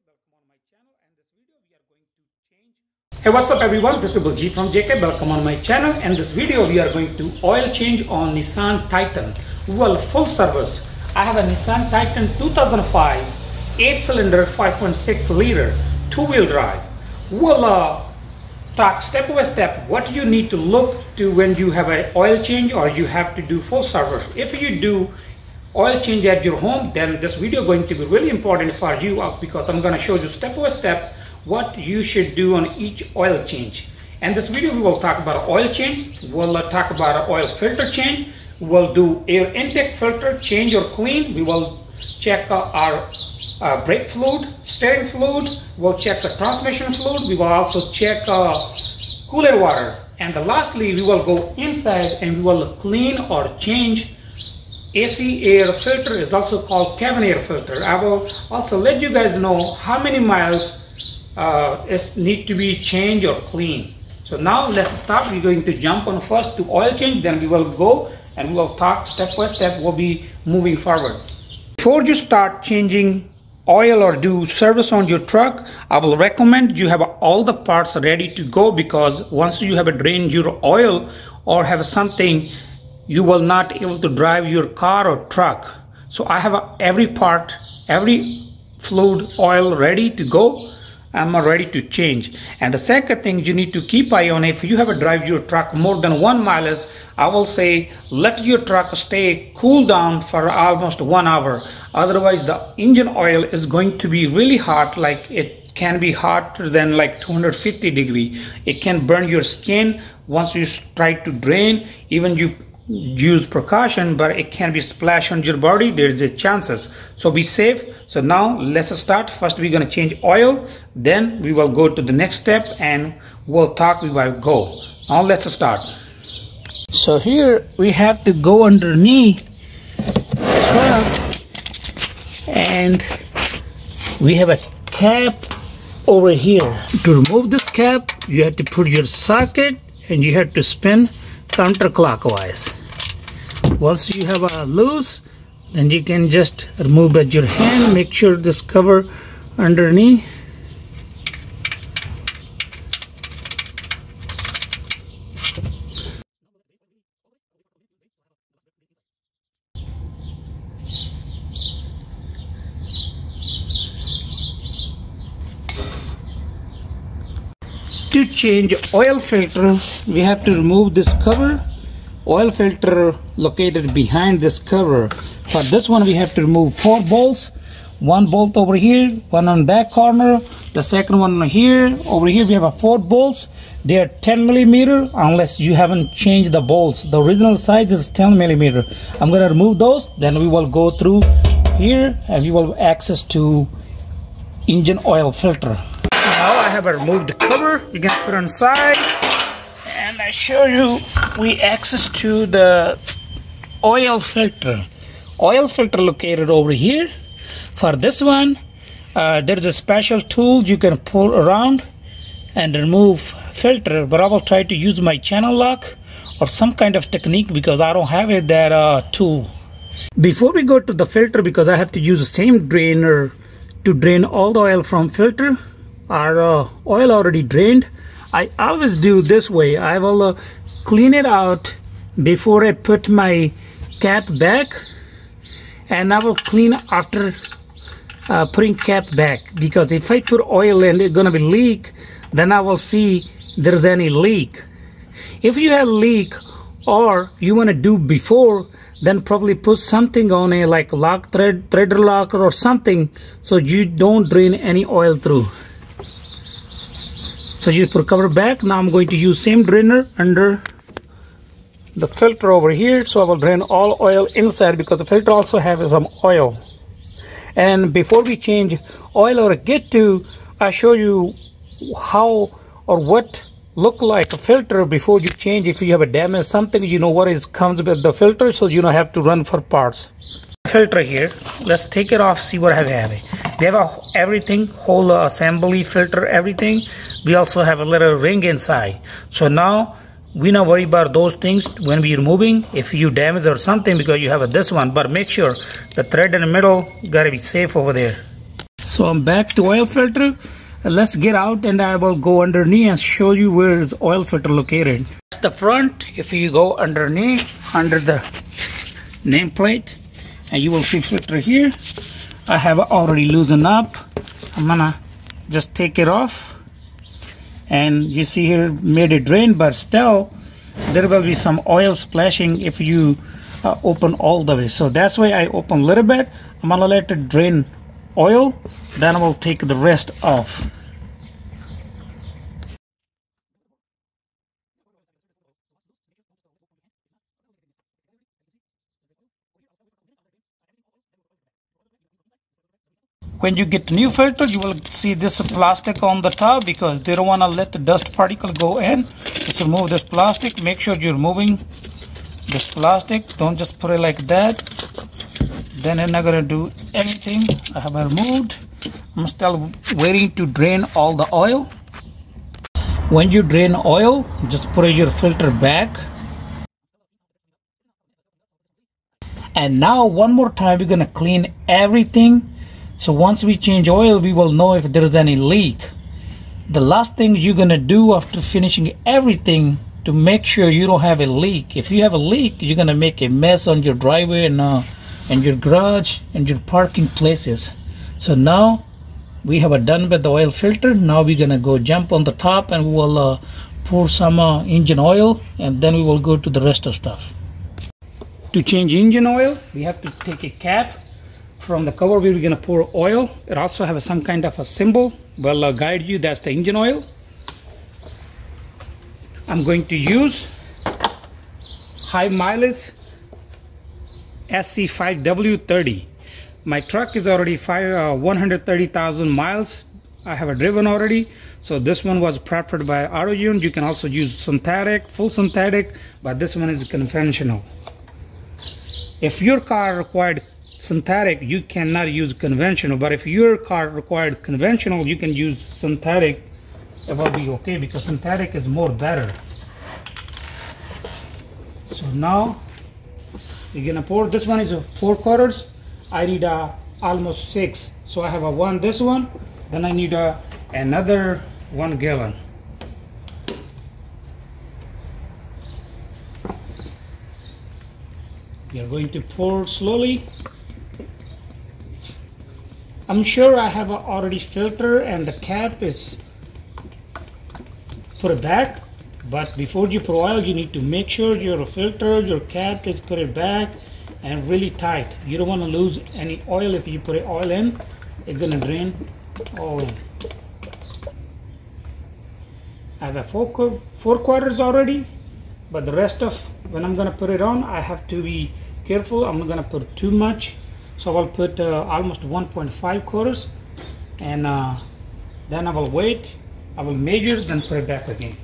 welcome on my channel. And this video we are going to change. Hey, what's up everyone, this is Baljit from JK. Welcome on my channel. And this video we are going to oil change on Nissan Titan. Well, full service. I have a Nissan Titan 2005 8-cylinder 5.6 liter 2-wheel drive. We'll talk step by step what you need to look to when you have an oil change or you have to do full service. If you do oil change at your home, then this video is going to be really important for you because I'm going to show you step by step what you should do on each oil change. And this video we will talk about oil change, we'll talk about oil filter change, we'll do air intake filter change or clean, we will check our brake fluid, steering fluid, we'll check the transmission fluid, we will also check coolant water, and lastly we will go inside and we will clean or change AC air filter, is also called cabin air filter. I will also let you guys know how many miles need to be changed or clean. So now let's start. We're going to jump on first to oil change, then we will go and we will talk step by step. We'll be moving forward. Before you start changing oil or do service on your truck, I will recommend you have all the parts ready to go, because once you have drained your oil or have something, you will not able to drive your car or truck. So I have every part, every fluid, oil ready to go. I'm ready to change. And the second thing you need to keep eye on, if you have a drive your truck more than 1 mile, I will say let your truck stay cool down for almost 1 hour. Otherwise the engine oil is going to be really hot, like it can be hotter than like 250 degree. It can burn your skin once you try to drain. Even you use precaution, but it can be splash on your body. There's a chances, so be safe. So now let's start. First we're going to change oil, then we will go to the next step and we'll talk we will go. Now let's start. So here we have to go underneath the truck and we have a cap over here. To remove this cap you have to put your socket and you have to spin counterclockwise. Once you have a loose, then you can just remove at your hand. Make sure this cover underneath. To change oil filter, we have to remove this cover. Oil filter located behind this cover. For this one we have to remove 4 bolts. 1 bolt over here, 1 on that corner, the second one here. Over here we have 4 bolts. They are 10 millimeter unless you haven't changed the bolts. The original size is 10 millimeter. I'm going to remove those, then we will go through here and we will access to engine oil filter. Now I have removed the cover. You can put it inside and I show you we access to the oil filter. Oil filter located over here. For this one there's a special tool you can pull around and remove filter, but I will try to use my channel lock or some kind of technique because I don't have it that tool. Before we go to the filter, because I have to use the same drainer to drain all the oil from filter. Our oil already drained. I always do this way. I will clean it out before I put my cap back, and I will clean after putting cap back, because if I put oil in it's gonna be leak, then I will see there's any leak. If you have leak or you want to do before, then probably put something on it like lock threader locker or something, so you don't drain any oil through. So you put cover back. Now I'm going to use same drainer under the filter over here, so I will drain all oil inside because the filter also has some oil. And before we change oil or get to, I show you how or what look like a filter before you change. If you have a damage something, you know what is comes with the filter, so you don't have to run for parts. Filter here, let's take it off, see what I have. We have everything, whole assembly filter, everything. We also have a little ring inside. So now we not worry about those things when we are moving. If you damage or something, because you have this one, but make sure the thread in the middle gotta be safe over there. So I'm back to oil filter. Let's get out and I will go underneath and show you where is oil filter located. That's the front. If you go underneath, under the nameplate, and you will see filter here. I have already loosened up. I'm gonna just take it off, and you see here made it drain, but still there will be some oil splashing if you open all the way. So that's why I open a little bit. I'm gonna let it drain oil, then I will take the rest off. When you get new filter, you will see this plastic on the top because they don't want to let the dust particle go in. Just remove this plastic. Make sure you're removing this plastic. Don't just put it like that. Then it's not going to do anything. I have removed. I'm still waiting to drain all the oil. When you drain oil, just put your filter back. And now one more time, we're going to clean everything. So once we change oil, we will know if there is any leak. The last thing you're gonna do after finishing everything to make sure you don't have a leak. If you have a leak, you're gonna make a mess on your driveway and your garage and your parking places. So now we have done with the oil filter. Now we're gonna go jump on the top and we will pour some engine oil, and then we will go to the rest of stuff. To change engine oil, we have to take a cap from the cover where we're going to pour oil. It also has some kind of a symbol will guide you. That's the engine oil. I'm going to use high mileage SC5W30. My truck is already 130,000 miles. I have driven already. So this one was prepared by AutoZone. You can also use synthetic, full synthetic, but this one is conventional. If your car required synthetic, you cannot use conventional, but if your car required conventional, you can use synthetic. It will be okay because synthetic is more better. So now you're gonna pour. This one is a 4 quarters. I need almost 6, so I have a one, this one, then I need another 1 gallon. You're going to pour slowly. I'm sure I have already filter and the cap is put it back, but before you pour oil, you need to make sure your filter, your cap is put it back and really tight. You don't want to lose any oil. If you put oil in, it's gonna drain all in. I have a 4 quarters already, but the rest of when I'm gonna put it on, I have to be careful. I'm not gonna put too much. So I'll put almost 1.5 quarters, and then I will wait. I will measure, then put it back again.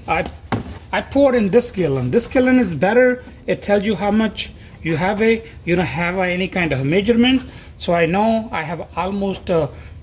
I poured in this gallon. This gallon is better. It tells you how much you have. You don't have any kind of measurement. So I know I have almost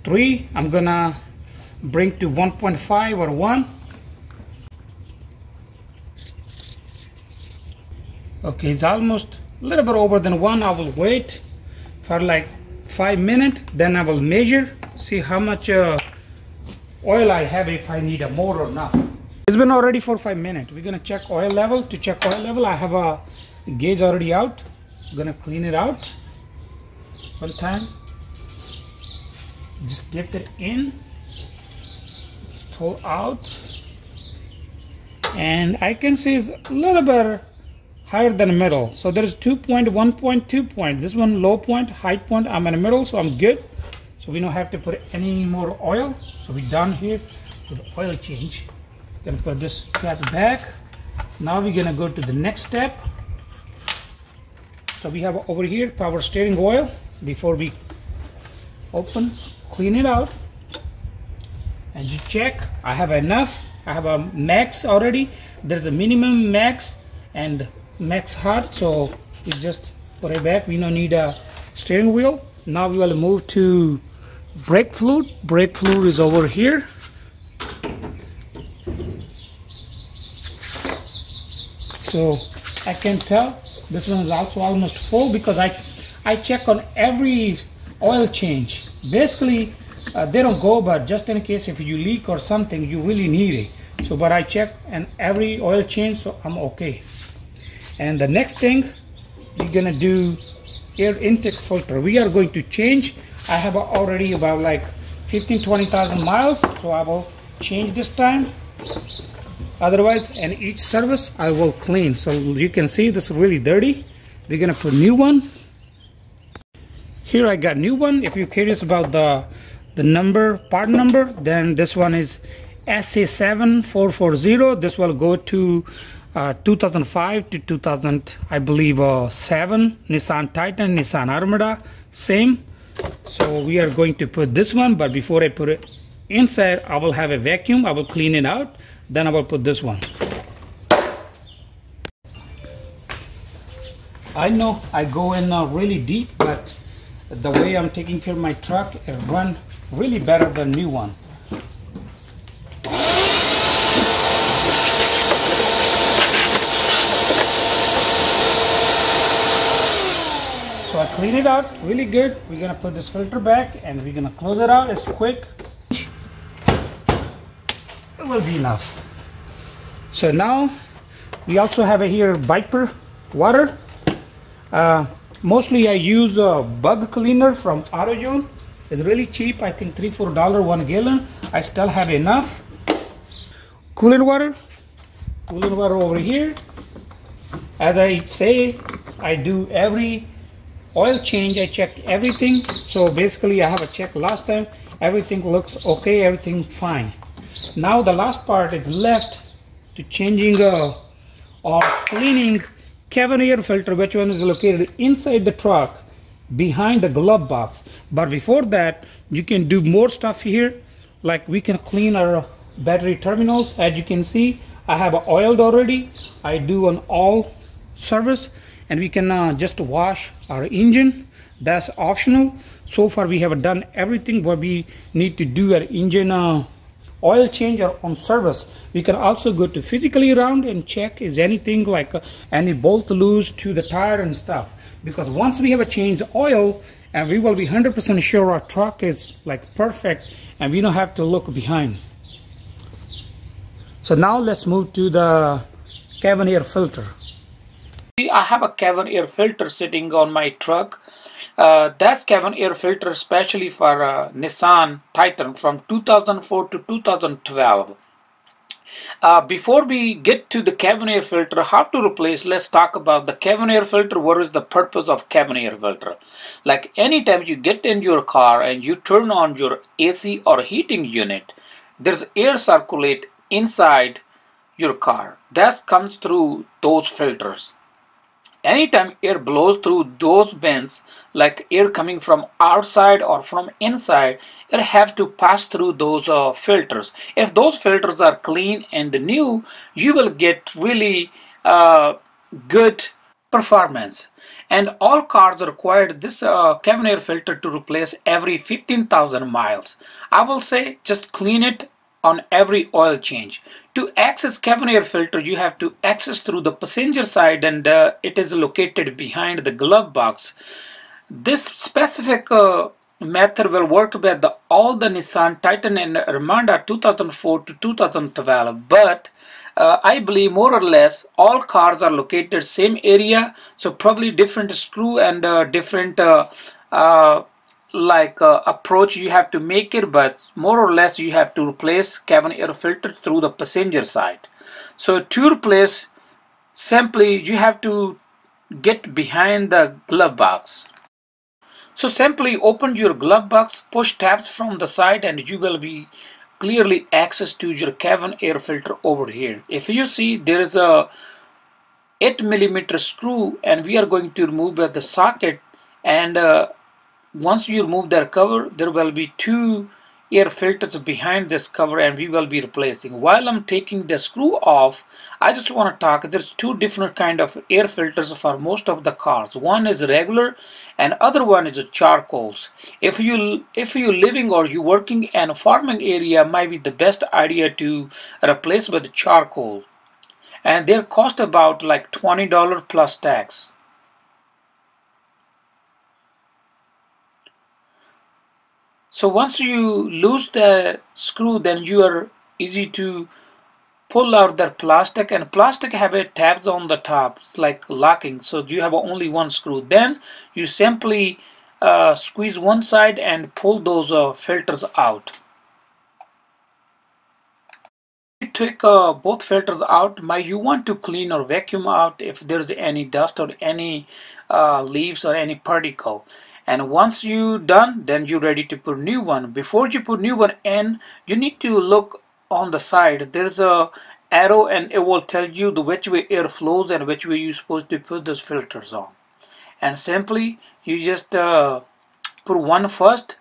3. I'm gonna bring to 1.5 or 1. Okay, it's almost a little bit over than 1. I will wait for like 5 minutes, then I will measure, see how much oil I have, if I need more or not. It's been already for 5 minutes. We're gonna check oil level. To check oil level, I have a gauge already out. I'm gonna clean it out one time. Just dip it in, let's pull out, and I can see it's a little bit higher than the middle. So there is 2 point, 1 point, 2 point. This one low point, high point. I'm in the middle, so I'm good. So we don't have to put any more oil. So we're done here with the oil change. Gonna put this cap back. Now we're gonna go to the next step. So we have over here power steering oil. Before we open, clean it out, and you check. I have enough. I have a max already. There's a minimum, max, and max hot, so we just put it back. We don't need a steering wheel. Now we will move to brake fluid. Brake fluid is over here. So I can tell this one is also almost full because I check on every oil change. Basically they don't go, but just in case if you leak or something you really need it. So but I check and every oil change, so I'm okay. And the next thing we're gonna do air intake filter. We are going to change. I have already about like 15-20,000 miles, so I will change this time. Otherwise, in each service I will clean. So you can see this is really dirty. We're gonna put new one. Here I got new one. If you're curious about the number, part number, then this one is SA7440. This will go to 2005 to 2000, I believe, 7 Nissan Titan, Nissan Armada, same. So we are going to put this one, but before I put it inside, I will have a vacuum. I will clean it out, then I will put this one. I know I go in really deep, but the way I'm taking care of my truck, it runs really better than new one. So I clean it out really good. We're gonna put this filter back and we're gonna close it out. It's quick. It will be enough. So now we also have here Viper water. Mostly I use a bug cleaner from AutoZone. It's really cheap. I think $3-4 1 gallon. I still have enough. Coolant water over here. As I say, I do every oil change. I check everything. So basically I have a check last time. Everything looks okay, everything fine. Now the last part is left to changing or cleaning cabin air filter, which one is located inside the truck behind the glove box. But before that, you can do more stuff here. Like we can clean our battery terminals. As you can see, I have oiled already. I do an all service, and we can just wash our engine. That's optional. So far we have done everything what we need to do at engine oil change or on service. We can also go to physically around and check is anything like any bolt loose to the tire and stuff, because once we have a change oil, and we will be 100% sure our truck is like perfect and we don't have to look behind. So now let's move to the cabin air filter. I have a cabin air filter sitting on my truck. That's cabin air filter especially for Nissan Titan from 2004 to 2012. Before we get to the cabin air filter, how to replace, let's talk about the cabin air filter. What is the purpose of cabin air filter? Like anytime you get in your car and you turn on your AC or heating unit, there's air circulate inside your car. That comes through those filters. Anytime air blows through those vents, like air coming from outside or from inside, it has to pass through those filters. If those filters are clean and new, you will get really good performance. And all cars require this cabin air filter to replace every 15,000 miles. I will say just clean it on every oil change. To access cabin air filter, you have to access through the passenger side, and it is located behind the glove box. This specific method will work with all the Nissan Titan and Armada 2004 to 2012, but I believe more or less all cars are located same area, so probably different screw and different approach you have to make it, but more or less you have to replace cabin air filter through the passenger side. So to replace, simply you have to get behind the glove box. So simply open your glove box, push tabs from the side, and you will be clearly access to your cabin air filter over here. If you see, there is a 8mm screw, and we are going to remove the socket, and once you remove their cover, there will be two air filters behind this cover, and we will be replacing. While I'm taking the screw off, I just want to talk, there's two different kind of air filters for most of the cars. One is regular and other one is charcoals. If you living or you working in a farming area, might be the best idea to replace with charcoal, and they cost about like $20 plus tax. So once you lose the screw, then you are easy to pull out that plastic, and plastic have a tabs on the top like locking, so you have only one screw. Then you simply squeeze one side and pull those filters out. You take both filters out. You want to clean or vacuum out if there's any dust or any leaves or any particle. And once you done, then you're ready to put new one. Before you put new one in, you need to look on the side. There's a arrow and it will tell you the which way air flows and which way you're supposed to put those filters on. And simply you just put one first,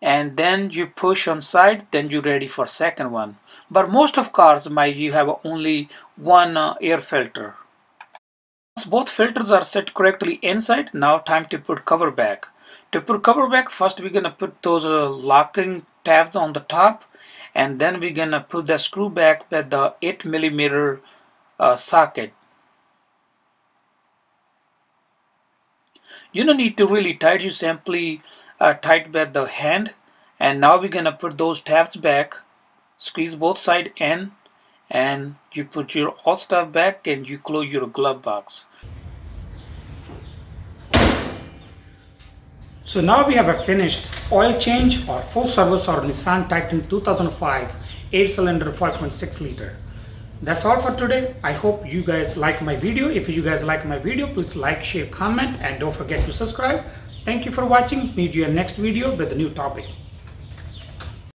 and then you push on side, then you're ready for second one. But most of cars you have only one air filter. Once both filters are set correctly inside, now time to put cover back. To put cover back, first we're gonna put those locking tabs on the top, and then we're gonna put the screw back with the 8mm socket. You don't need to really tight, you simply tight with the hand. And now we're gonna put those tabs back, squeeze both sides in, and you put your all stuff back and you close your glove box. So now we have a finished oil change or full service or Nissan Titan 2005 8-cylinder 5.6 liter. That's all for today. I hope you guys like my video. If you guys like my video, please like, share, comment, and don't forget to subscribe. Thank you for watching. Meet you in next video with a new topic.